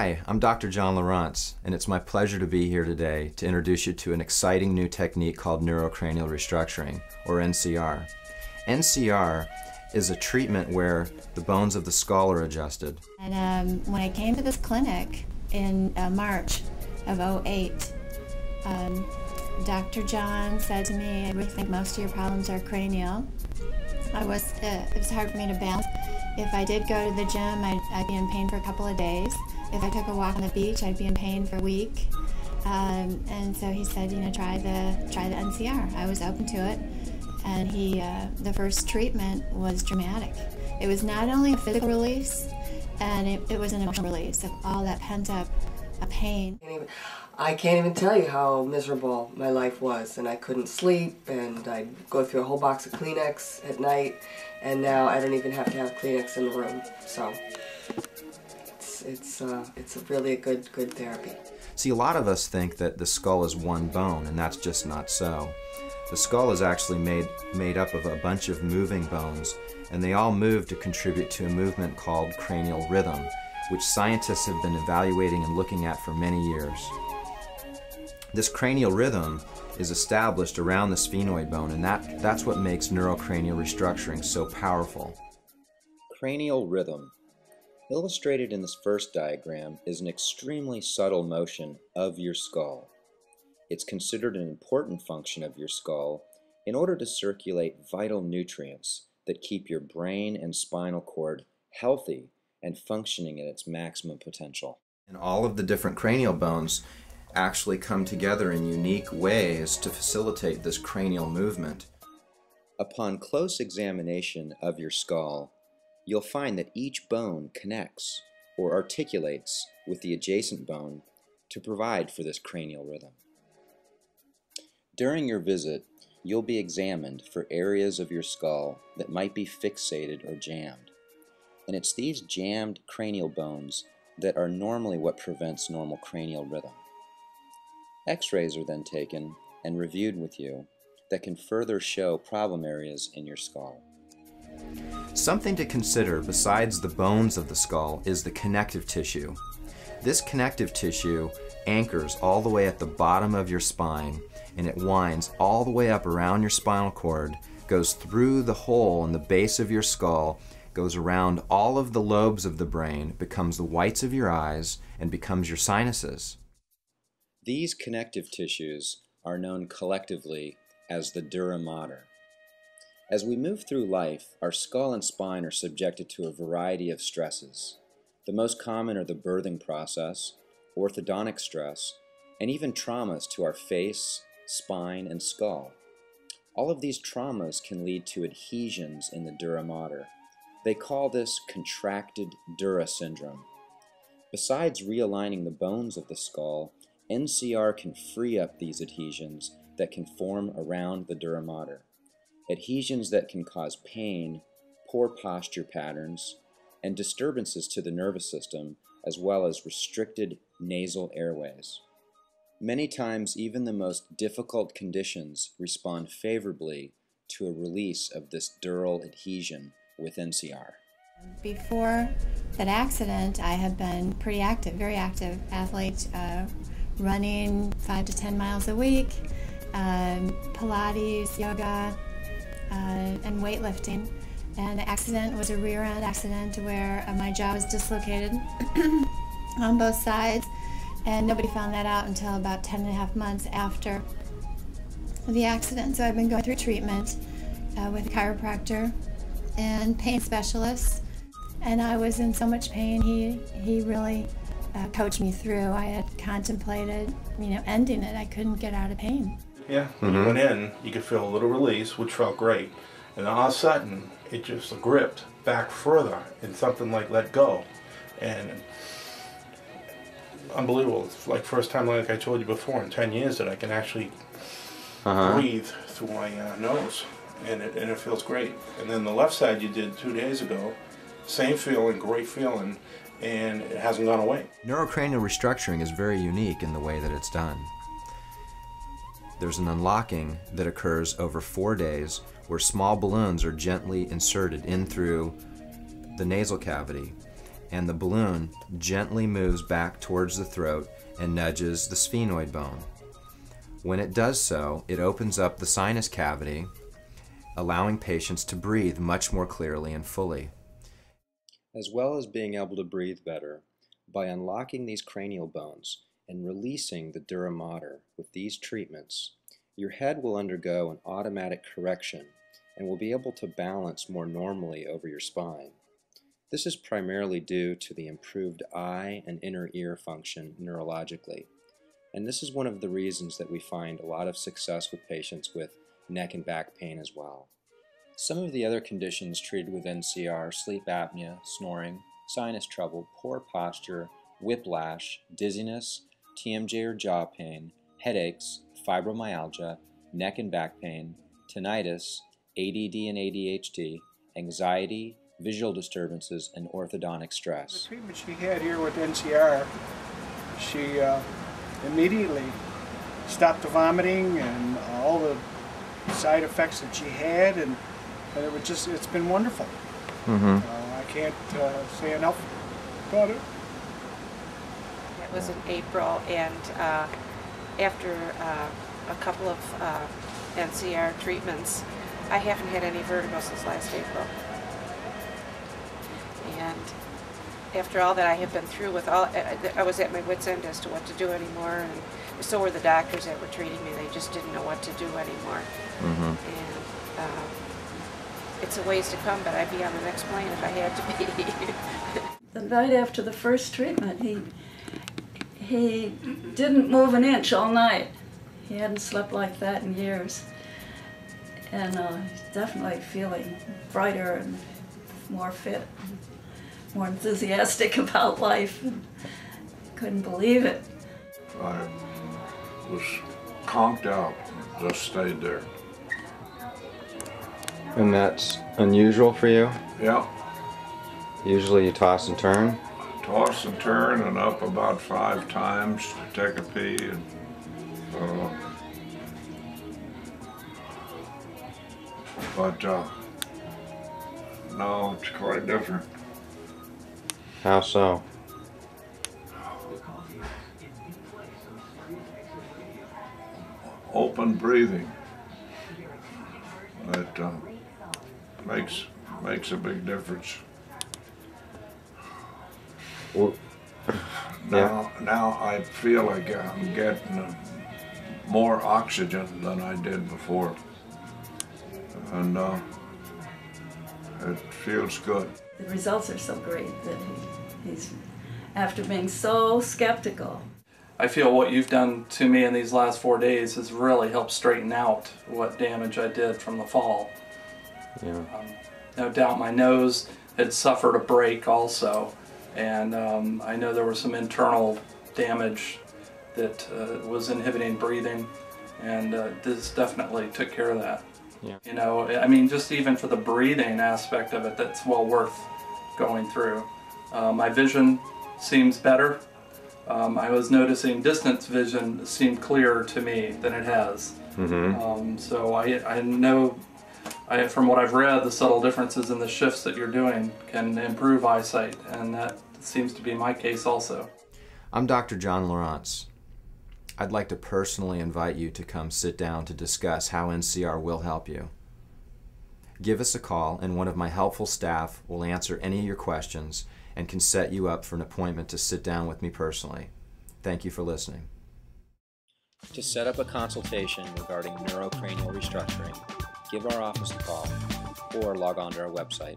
Hi, I'm Dr. John Lawrence, and it's my pleasure to be here today to introduce you to an exciting new technique called neurocranial restructuring, or NCR. NCR is a treatment where the bones of the skull are adjusted. And when I came to this clinic in March of '08, Dr. John said to me, "I really think most of your problems are cranial." It was hard for me to balance. If I did go to the gym, I'd be in pain for a couple of days. If I took a walk on the beach, I'd be in pain for a week. And so he said, try the NCR. I was open to it. And the first treatment was dramatic. It was not only a physical release, and it was an emotional release of all that pent-up pain. I can't even tell you how miserable my life was, and I couldn't sleep, and I'd go through a whole box of Kleenex at night, and now I don't even have to have Kleenex in the room. So it's really a good therapy. See, a lot of us think that the skull is one bone, and that's just not so. The skull is actually made up of a bunch of moving bones, and they all move to contribute to a movement called cranial rhythm, which scientists have been evaluating and looking at for many years. This cranial rhythm is established around the sphenoid bone, and that's what makes neurocranial restructuring so powerful. Cranial rhythm, illustrated in this first diagram, is an extremely subtle motion of your skull. It's considered an important function of your skull in order to circulate vital nutrients that keep your brain and spinal cord healthy and functioning at its maximum potential. And all of the different cranial bones actually come together in unique ways to facilitate this cranial movement. Upon close examination of your skull, you'll find that each bone connects or articulates with the adjacent bone to provide for this cranial rhythm. During your visit, you'll be examined for areas of your skull that might be fixated or jammed. And it's these jammed cranial bones that are normally what prevents normal cranial rhythm. X-rays are then taken and reviewed with you that can further show problem areas in your skull. Something to consider besides the bones of the skull is the connective tissue. This connective tissue anchors all the way at the bottom of your spine, and it winds all the way up around your spinal cord, goes through the hole in the base of your skull, goes around all of the lobes of the brain, becomes the whites of your eyes, and becomes your sinuses. These connective tissues are known collectively as the dura mater. As we move through life, our skull and spine are subjected to a variety of stresses. The most common are the birthing process, orthodontic stress, and even traumas to our face, spine, and skull. All of these traumas can lead to adhesions in the dura mater. They call this contracted dura syndrome. Besides realigning the bones of the skull, NCR can free up these adhesions that can form around the dura mater. Adhesions that can cause pain, poor posture patterns, and disturbances to the nervous system, as well as restricted nasal airways. Many times, even the most difficult conditions respond favorably to a release of this dural adhesion with NCR. Before that accident, I had been pretty active, very active athlete, running 5 to 10 miles a week, Pilates, yoga, and weightlifting. And the accident was a rear end accident where my jaw was dislocated on both sides, and nobody found that out until about 10.5 months after the accident. So I've been going through treatment with a chiropractor and pain specialists, and I was in so much pain. He really coached me through. I had contemplated, ending it. I couldn't get out of pain. Yeah, when you went in, you could feel a little release, which felt great. And then all of a sudden, it just gripped back further and something like let go. And unbelievable. It's like first time, like I told you before, in 10 years that I can actually breathe through my nose. And it feels great. And then the left side you did 2 days ago, same feeling, great feeling, and it hasn't gone away. Neurocranial restructuring is very unique in the way that it's done. There's an unlocking that occurs over 4 days where small balloons are gently inserted in through the nasal cavity, and the balloon gently moves back towards the throat and nudges the sphenoid bone. When it does so, it opens up the sinus cavity, allowing patients to breathe much more clearly and fully. As well as being able to breathe better, by unlocking these cranial bones and releasing the dura mater with these treatments, your head will undergo an automatic correction and will be able to balance more normally over your spine. This is primarily due to the improved eye and inner ear function neurologically, and this is one of the reasons that we find a lot of success with patients with neck and back pain as well. Some of the other conditions treated with NCR are sleep apnea, snoring, sinus trouble, poor posture, whiplash, dizziness, TMJ or jaw pain, headaches, fibromyalgia, neck and back pain, tinnitus, ADD and ADHD, anxiety, visual disturbances, and orthodontic stress. The treatment she had here with NCR, she immediately stopped the vomiting and all the side effects that she had, and it was just, it's been wonderful. I can't say enough about it. It was in April, and after a couple of NCR treatments, I haven't had any vertigo since last April. And after all that I have been through with all, I was at my wit's end as to what to do anymore, and so were the doctors that were treating me. They just didn't know what to do anymore. And it's a ways to come, but I'd be on the next plane if I had to be. The night after the first treatment, he didn't move an inch all night. He hadn't slept like that in years. And definitely feeling brighter and more fit, more enthusiastic about life. Couldn't believe it. I was conked out, just stayed there. And that's unusual for you? Yeah. Usually you toss and turn? Toss and turn and up about 5 times to take a pee. And, but no, it's quite different. How so? Open breathing. It makes a big difference. Well, now I feel like I'm getting more oxygen than I did before, and it feels good. The results are so great that he's, after being so skeptical. I feel what you've done to me in these last 4 days has really helped straighten out what damage I did from the fall. Yeah. No doubt my nose had suffered a break also, and I know there was some internal damage that was inhibiting breathing, and this definitely took care of that. Yeah. You know, I mean, just even for the breathing aspect of it, that's well worth going through. My vision seems better. I was noticing distance vision seemed clearer to me than it has. So I know, from what I've read, the subtle differences in the shifts that you're doing can improve eyesight, and that seems to be my case also. I'm Dr. John Lawrence. I'd like to personally invite you to come sit down to discuss how NCR will help you. Give us a call, and one of my helpful staff will answer any of your questions and can set you up for an appointment to sit down with me personally. Thank you for listening. To set up a consultation regarding neurocranial restructuring, give our office a call or log on to our website.